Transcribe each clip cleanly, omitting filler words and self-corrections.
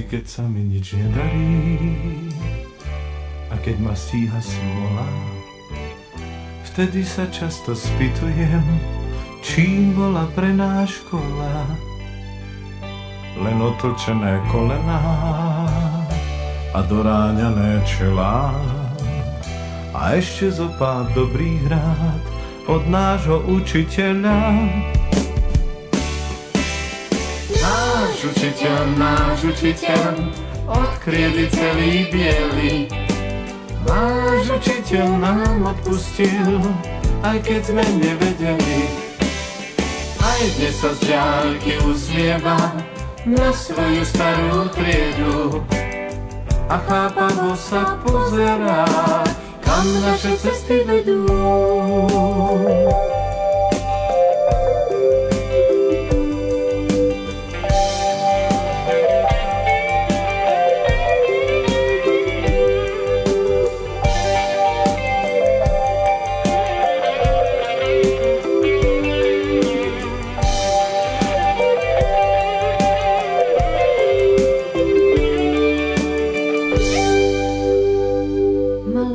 keď sa mi nič nedarí a keď ma stíha smola, vtedy sa často spýtujem, čím bola pre nás škola. Len otlčené kolená a doráňané čelá a ešte zo pár dobrých rád od nášho učiteľa. Náš učiteľ, od kriedy celý biely. Náš učiteľ nám odpustil, aj keď sme nevedeli. Aj dnes sa z diaľky usmieva na svoju starú triedu a chápavo sa pozerá, kam naše cesty vedú.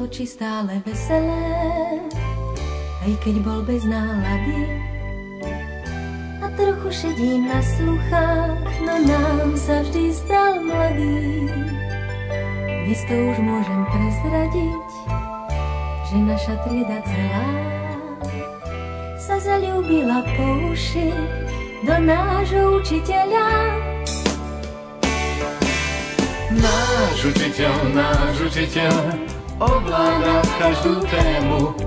Oči stále veselé, aj keď bol bez nálady. A trochu šedím na sluchách, no nám sa vždy zdal mladý. Isto už môžem prezradiť, že naša trieda celá sa zaľúbila po uši do nášho učiteľa. Náš učiteľ ovládal každú tému.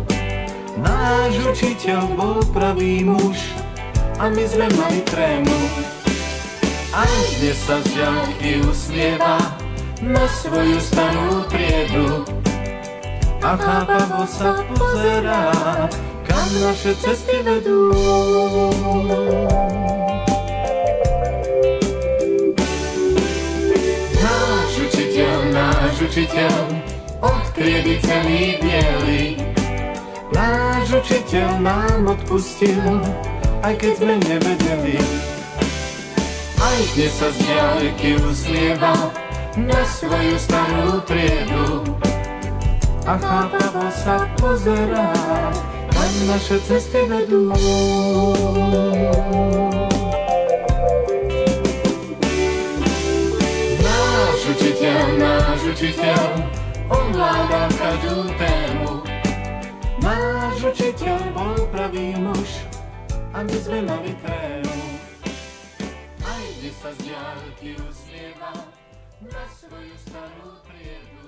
Náš učiteľ bol pravý muž a my sme mali trému. Aj dnes sa z diaľky usmieva na svoju starú triedu a chápavo sa pozerá, kam naše cesty vedú. Náš učiteľ, od kriedy celý biely. Náš učiteľ nám odpustil, aj keď sme nevedeli. Aj dnes sa z diaľky usmieva na svoju starú triedu a chápavo sa pozerá, kam naše cesty vedú. Náš učiteľ ovládal každú tému. Náš učiteľ bol pravý muž a my sme mali trému. Aj dnes sa z diaľky usmieva na svoju starú triedu.